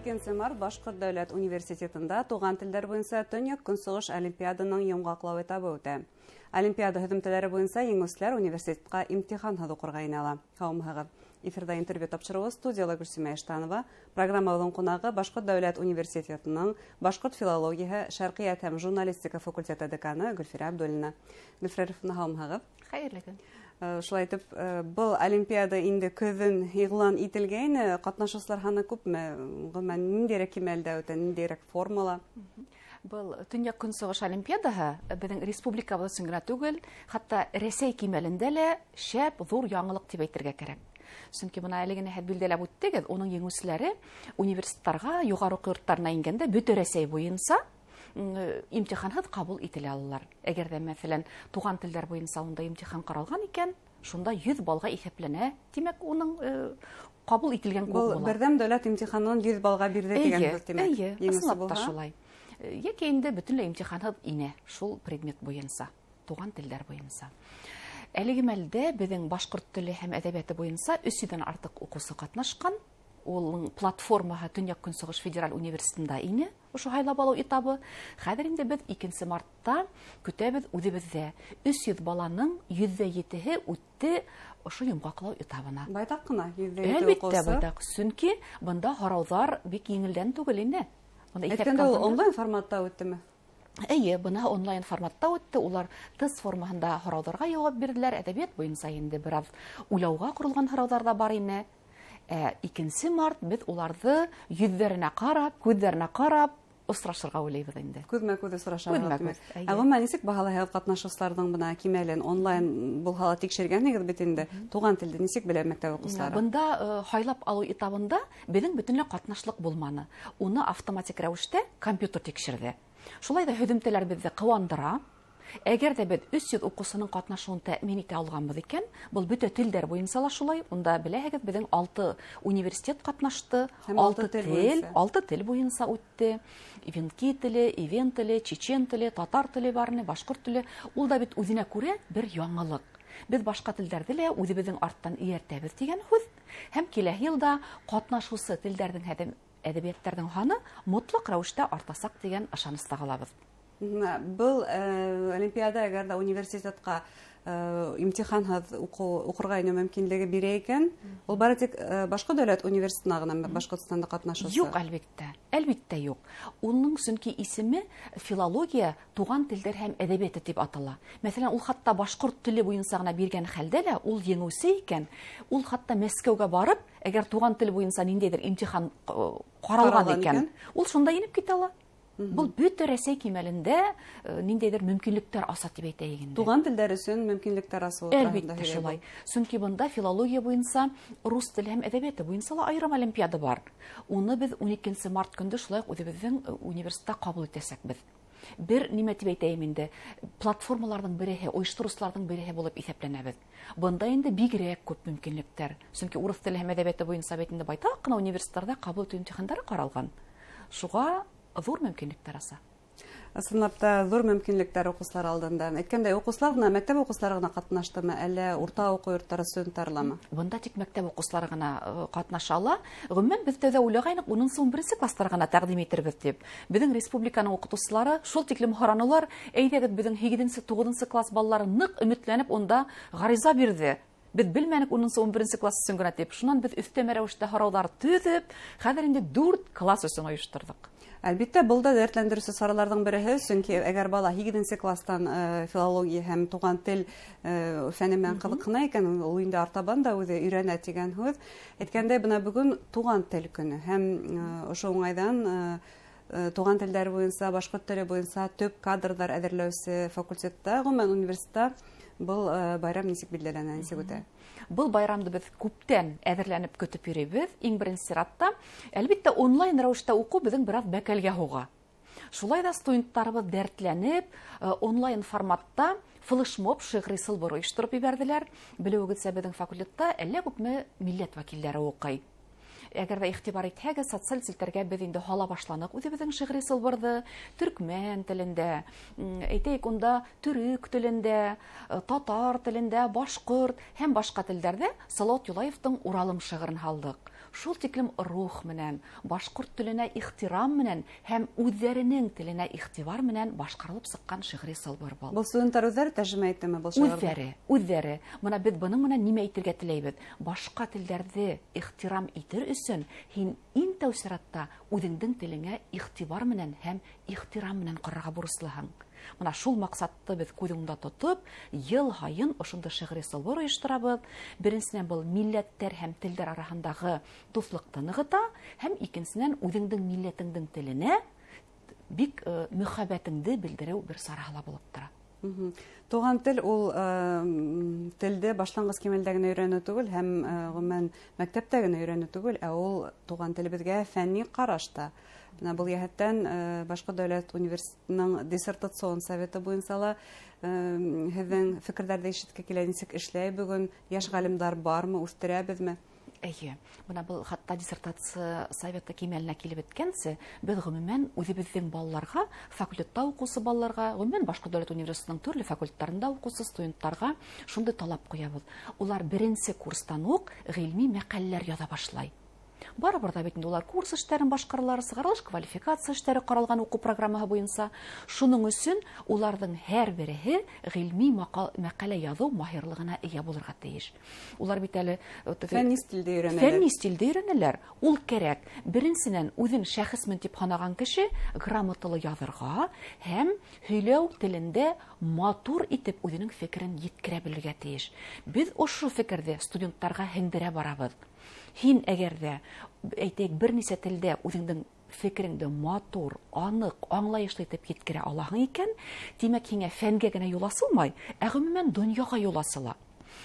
12 март Башкорт дәүләт университетында туган телләр буенча Төньяк Көнчыгыш олимпиаданың йомгаклау этабы үтә. Олимпиада һөҙөмтәләре буенча еңүчеләр университетка имтихан укырга инала. Һаумыгыз. Эфирда интервью тапшыруы студияла Гөлсимә Эштанова, программабының кунагы Башкорт дәүләт университетының Башкорт филологияһы, шәрқият һәм журналистика факультеты деканы Гөлфирә Абдуллина. Гөлфирә, һаумыгыз. Хәерле көн. Шулай итеп, был олимпиада инде көҙөн игълан ителгәйне, катнашучылар һаны күпме? Гомумән ниндирәк кимәлдә үтә, ниндирәк формула? Был Төньяк Көнчыгыш олимпиадаһы безнең республикабыз өчен генә түгел, хәтта Рәсәй кимәлендә лә шәп, зур яңалык дип әйтергә кирәк. Чөнки моны әле генә билдәләп үттегез, уның еңүчеләре университетларга, югары уку йортларына ингәндә бөтен Рәсәй буенча имтиханһыз кабул ителә алалар. Әгәр дә мәсәлән туган телләр буенча унда имтихан каралган икән, шунда 100 баллга исәпләнә. Димәк, уның кабул ителгән күп була. Бу бердәм дәүләт имтиханын 100 баллга бирде дигән бер тимәк. Еңүче булса шулай. Яки инде бөтенләй имтиханһыз инә шул предмет буенча, туган телләр буенча. Әлеге мәлдә безнең башкорт теле һәм әдәбияты буенча 300-дән артык укучы катнашкан. Ул платформаһы Төньяк Көнчыгыш федераль университетында ине. Ошо һайлап алу этабы. Хәзер инде без 2 мартта көтәбез үзебездә 300 баланың 107-һе үтте ошо йомгаклау этабына. Байтак кына 107 укучы. Әлбәттә байтак. Чөнки монда һораулар бик еңелдән түгел инде. Әйткәндә ул онлайн форматта үттеме? Әйе, бына онлайн форматта үтте. Улар тест формаһында һорауларга җавап бирделәр. Әдәбият буенча инде бераз уйлауга корылган һораулар да бар ине. 2 март без уларны йөзләренә карап, күзләренә карап осрашырга уйлыйбыз инде. Күзмә-күз осрашырга. Гомумән ничек баһалайһыз катнашучыларның бына кимәлен онлайн булһа тикшергәнегез бит инде. Туган телде ничек белә мәктәп укучылары? Бында һайлап алу этабында безнең бөтенләй катнашлык булманы. Уны автоматик рәвештә компьютер тикшерде. Шулай да һөҙөмтәләр безне куандыра. Әгәр дә без 300 укучының катнашуын тәэмин итә алганбыз икән, бу бөтен телләр буенча ла шулай. Унда беләһегез, безнең 6 университет катнашты, 6 тел буенча үтте. Ивенки теле, ивен теле, чечен теле, татар теле барны, башкорт теле. Ул да бит үзенә күрә бер яңалык. Без башка телләрдә лә үзебезнең арттан ияртәбез дигән хүз. Һәм киләһе елда катнашучы телләрнең әдәбиятларның ханы мотлак рәвештә артасак дигән ышанычта калабыз. Был олимпиада әгәр дә университетка имтиханһыз укырга ине мөмкинлеге бирә икән, ул бары тик башка дәүләт университетына гына Башкортстанда катнашасы. Юк, әлбәттә юк. Уның чөнки исеме филология, туган телләр һәм әдәбияты дип атала. Мәсәлән, ул хатта башкорт теле буенча гына биргән хәлдә лә ул еңүче икән. Ул хатта Мәскәүгә барып, әгәр туган тел буенча ниндидер имтихан каралган икән, ул шунда инеп китә ала. Бұл бөтен Рәсәй кимәлендә ниндәйдер мөмкинлектәр аса дип әйтәйек инде. Туган телләр өчен мөмкинлектәр аса. Әлбәттә шулай. Чөнки бында филология буенча, рус теле һәм әдәбияты буенча ла аерым олимпиада бар. Уны без 12 март көндә шулай үзебезнең университетта кабул итәсәкбез. Бер нимә дип әйтәйем инде, платформаларның береһе, оештыручыларның береһе булып исәпләнәбез. Бында инде бигрәк күп мөмкинлектәр. Чөнки урыс теле һәм әдәбияты буенча бит инде байтак кына университетларда кабул итү имтиханнары каралган. Шуга зур мөмкинлектәр аса. Ысынлап та зур мөмкинлектәр укучылар алдында. Әйткәндә, укучылар гына мәктәп укучылары гына катнаштымы, әллә урта уку йортлары студентларламы? Бында тик мәктәп укучылары гына катнаша ала. Гомумән без дә уйлагайнык 10-11 класслар гына тәкъдим итәрбез дип. Безнең республиканың укытучылары шул тиклем харанулар, әйдәгез безнең 7-9 класс балалары нык өметләнеп онда гариза бирде. Без белмәнек 10-11 класс өчен генә дип. Шуннан без өстәмә рәвештә һораулар төзеп, хәзер инде 4 класс өчен оештырдык. Әлбәттә, бул да дәртләндерүче сараларның береһе, чөнки әгәр бала 7 класстан филология һәм туган тел фәне белән кызыксына икән, ул инде артабан да үзе өйрәнә дигән һүз. Әйткәндә, бына бүген туган тел көне һәм ошо уңайдан туган телләр буенча, башкорт теле буенча төп кадрдар әзерләүче факультетта, гомумән университетта был байрам ничек билдәләнә, ничек үтә? Бұл байрамды біз күптән әзерләнеп көтеп йөрибез. Иң беренче сиратта, әлбәттә, онлайн рәвештә уку безнең бераз бәкәлгә һуга. Шулай да студентларыбыз дәртләнеп, онлайн форматта флешмоб шигъри сылбыр оештырып ибәрделәр. Белүегезчә, безнең факультетта әллә күпме милләт вәкилләре укый. Әгәр дә игътибар итһәгез, социаль селтәргә без инде һала башланык. Үзебезнең шигъри сылбырды төркмән телендә, әйтәйек, унда төрек телендә, татар телендә, башкорт һәм башка телләрдә Салават Юлаевның Уралым шигырен һалдык. шул тиклем рух менән, башкорт теленә ихтирам менән һәм үҙләренең теленә игътибар менән башкарылып сыккан шигъри сылбыр был. Был студентлар үҙләре тәрҗемә иттеме был шигырьне? Үҙләре. Менә без буның менән нимә әйтергә теләйбез? Башка телләрне ихтирам итер өчен һин иң тәү чиратта үҙеңнең телеңә игътибар менән һәм ихтирам менән карарга бурыслыһың. Менә шул максатты без күҙеңдә тотып, ел һайын ошонда шигъри сылбыр оештырабыз. Беренчедән бул милләттәр һәм телләр арасындагы дуслыкны ныгыта, һәм икенчедән үҙеңнең милләтеңнең теленә бик мөхәббәтеңне белдерү бер сарала булып тора. Туган тел ул телде башлангыч кимәлдә генә өйрәнү түгел, һәм гомумән мәктәптә генә өйрәнү түгел, ә ул туган телебезгә фәнни карашта. Менә был яһәттән Башкорт дәүләт университетының диссертацион советы буенча ла һеҙҙең фекерҙәрҙе ишеткә килә, нисек эшләй бөгөн, яшь ғалимдар бармы, үҫтерәбеҙме? Әйе, менә был хатта диссертация советы кимәленә килеп еткәнсе, без гомумән үзебезнең балаларга, факультетта укучы балаларга, гомумән Башкорт дәүләт университетының төрле факультетларында укучы студентларга шундый талап куябыз. Улар беренче курстан ук гыйльми мәкаләләр яза башлай. Барыбер да бит инде улар курс эшләрен башкаралар, сыгарылыш квалификация эшләре каралган уку программаһы буенча. Шуның өчен уларның һәр береһе гыйльми мәкалә язу маһирлыгына ия булырга тиеш. Улар бит әле фәнни стилдә өйрәнәләр. Фәнни стилдә өйрәнәләр. Ул кирәк. Беренчедән үзен шәхесмен дип һанаган кеше грамоталы язырга һәм һөйләү телендә матур итеп үзенең фикерен yetkерә белергә тиеш. Без ошо фикердә студентларга һеңдерә барабыз. Һин әгәр дә әйтәйек берничә телдә үзеңнең фикереңне матур, анык, аңлаешлы итеп yetkерә алаһың икән, димәк һиңә фәнгә генә юл асылмай, ә гомумән дөньяга юл асыла.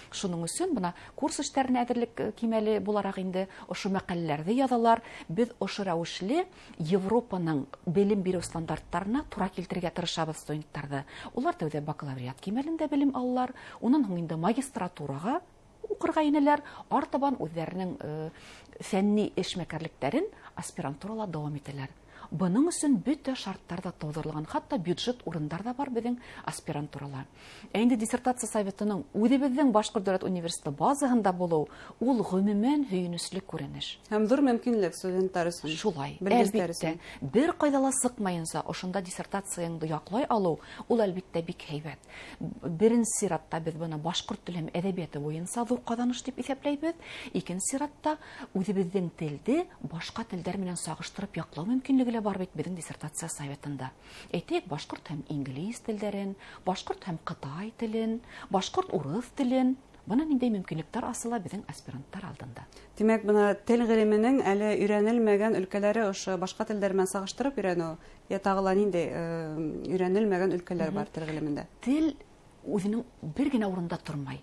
Шуның өчен бына курс эшләренә әзерлек кимәле буларак инде ошо мәкаләләрне язалар. Без ошо рәвешле Европаның белем бирү стандартларына тура килтерергә тырышабыз студентларны. Улар тәүдә бакалавриат кимәлендә белем алалар, уннан һуң инде магистратурага укырга инәләр, артабан үзләренең фәнни эшмәкәрлектәрен аспирантурала дәвам итәләр. Буның өчен бөтә шарттар да тудырылган, хатта бюджет урындар да бар безнең аспирантурала. Инде диссертация советының үзебезнең Башкорт дәүләт университеты базаһында булу ул гомумән һөенечле күренеш. Һәм зур мөмкинлек студентлар өчен. Шулай. Белгечләр Әлбиттә, бер кайда ла сыкмаенса, ошонда диссертацияңды яклай алу, ул әлбиттә бик һәйбәт. Беренче сиратта без буны башкорт теле һәм әдәбияты буенча зур казаныш дип исәпләйбез. Икенче сиратта үзебезнең телде башка телләр белән сагыштырып яклау мөмкинлеге бар бит безнең диссертация советында. Әйтик, башкорт һәм инглиз телләрен, башкорт һәм кытай телен, башкорт урыс телен, буны нинди мөмкинлекләр асыла безнең аспирантлар алдында. Димәк, буны тел гыйлеменең әле өйрәнелмәгән өлкәләре ошо башка телләр белән сагыштырып өйрәнү, я тагыла нинди өйрәнелмәгән өлкәләр бар тел гыйлемендә? Тел үзенең бер генә урында тормай.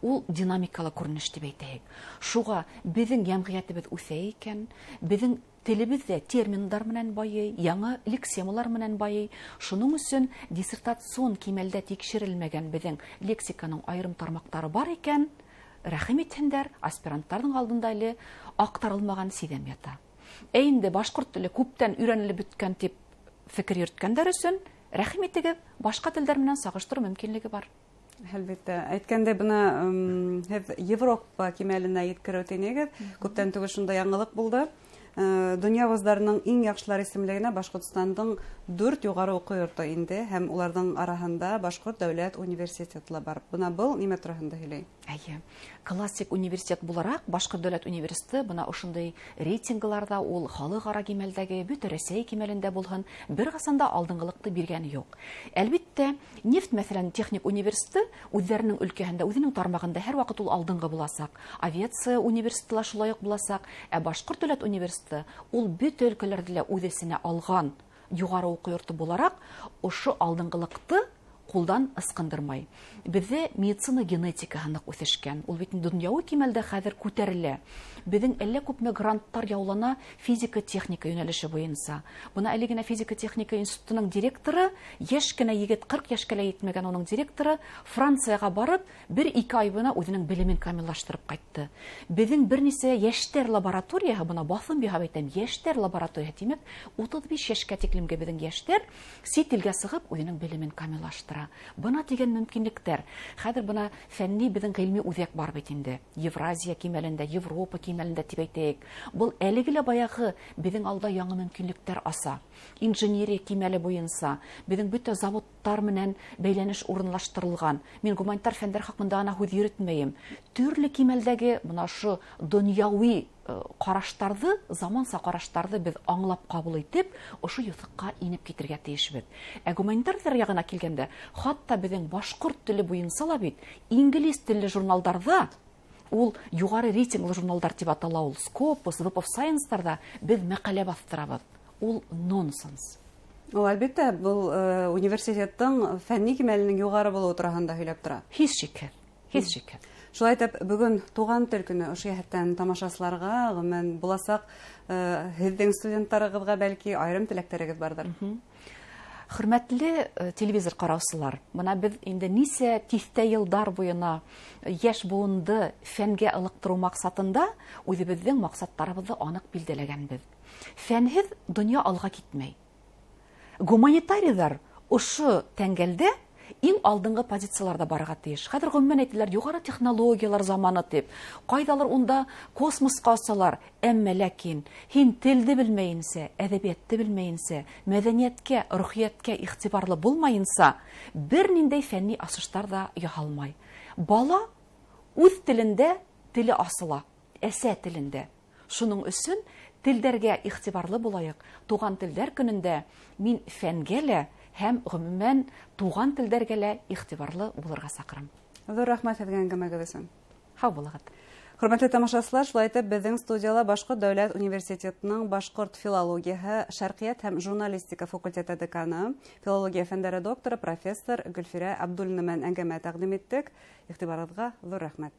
Ул динамикалы күренеш дип әйтәйек. Шуга безнең җәмгыятебез үсә икән, безнең телебездә терминнар менән байый, яңа лексемалар менән байый. Шуның өчен диссертацион кимәлдә тикшерелмәгән безнең лексиканың аерым тармактары бар икән, рәхим итһендәр, аспирантларның алдында әле актарылмаган сидәм ята. Инде башкорт теле күптән өйрәнелеп беткән дип фикер йөрткәндәр өчен рәхим итегез, башка телләр менән сагыштыру мөмкинлеге бар. Әлбәттә, әйткәндә буны һеҙ Европа кимәленә еткерү тинегеҙ, күптән түгел шунда яңылык булды. Дөнья вузларының иң яҡшылар исемлегенә Башҡортостандың 4 юғары уҡыу йорто инде, һәм уларҙың араһында Башҡорт дәүләт университеты бар. Бына был нимә тураһында һөйләй? Әйе. Классик университет буларак, Башҡорт дәүләт университеты бына ошондай рейтингларда ул халыҡ-ара кимәлдәге, бөтә Рәсәй кимәлендә булһын, бер ҡасан алдыңғылыҡты биргәне юҡ. Әлбиттә, нефть, мәҫәлән, техник университеты үҙҙәренең өлкәһендә, үҙенең тармағында һәр ваҡыт ул алдыңғы буласаҡ. Авиация университеты ла шулай уҡ буласаҡ. Ә Башҡорт дәүләт университеты ул бөтә өлкәләрҙе лә үҙ эсенә алған юғары уҡыу йорто булараҡ, ошо алдыңғылыҡты ҡулдан ысҡындырмай. Беҙҙә медицина генетикаһы ныҡ үҫешкән. Ул бит донъяуи кимәлдә хәҙер күтәрелә. Беҙҙең әллә күпме гранттар яулана физика-техника йүнәлеше буйынса. Бына әле генә физика-техника институтының директоры, йәш кенә егет, 40 йәшкә лә етмәгән уның директоры, Францияға барып, 1-2 ай бына үҙенең белемен камиллаштырып ҡайтты. Беҙҙең бер нисә йәштәр лабораторияһы, бына баҫым биһап әйтәм, йәштәр лабораторияһы, тимәк, 35 йәшкә тиклемге беҙҙең йәштәр сит илгә сығып үҙенең белемен камиллаштыра. тора. Бына тигән мөмкинлектәр. Хәзер бына фәнни безнең гыйльми үзәк бар бит инде. Евразия кимәлендә, Европа кимәлендә дип әйтәйек. Бұл әлегеле баягы безнең алда яңа мөмкинлектәр аса. Инженерия кимәле буенча безнең бөтә заводтар менән бәйләнеш урынлаштырылган. Мин гуманитар фәннәр хакында гына һүз йөртмәем. Төрле кимәлдәге мына шу дөньяви караштарды, заманса караштарды без аңлап кабул итеп, ошо юсыкка инеп китергә тиешбез. Ә гуманитар ягына килгәндә, хатта безнең башкорт теле буенча ла бит инглиз телле журналларда, ул югары рейтинглы журналдар дип атала, ул Scopus, Web of Science-тарда без мәкалә бастырабыз. Ул нонсенс. Ул әлбәттә был университеттың фәнни кимәленең югары булуы турында һөйләп тора. Һич шикһез. Һич шикһез. Шулай итеп, бүген туган тел көне ошо яһәттән тамашачыларга, гомумән буласак, һезнең студентларыгызга бәлки айрым теләктәрегез бардыр. Хөрмәтле телевизор караучылар, менә без инде нисә тиҫтә елдар буена яшь буынды фәнгә ылыктыру максатында үзебезнең максаттарыбызны анык билдәләгәнбез. Фәнһез дөнья алга китмәй. Гуманитарийлар ошо тәңгәлдә иң алдынгы позицияларда барырга тиеш. Хәзер гомумән әйтәләр, югары технологиялар заманы дип. Кайдалар унда космоска асалар, әмма ләкин һин телде белмәенсә, әдәбиятты белмәенсә, мәдәнияткә, рухияткә игътибарлы булмаенса, берниндәй фәнни асыштар да яһалмай. Бала үз телендә теле асыла, әсә телендә. Шуның өчен телдәргә игътибарлы булайык. Туган телдәр көнендә мин фәнгә лә һәм гомумән туган телдәргә лә игътибарлы булырга сакырам. Зур рәхмәт һеҙгә әңгәмәгеҙ өсөн. Һау булыгыз. Хөрмәтле тамашачылар, шулай итеп, безнең студияла Башҡорт дәүләт университетының башҡорт филологияһы, шәрҡиәт һәм журналистика факультеты деканы, филология фәндәре докторы, профессор Гөлфирә Абдуллина менән әңгәмә тәҡдим иттек. Иғтибарығыҙға зур рәхмәт.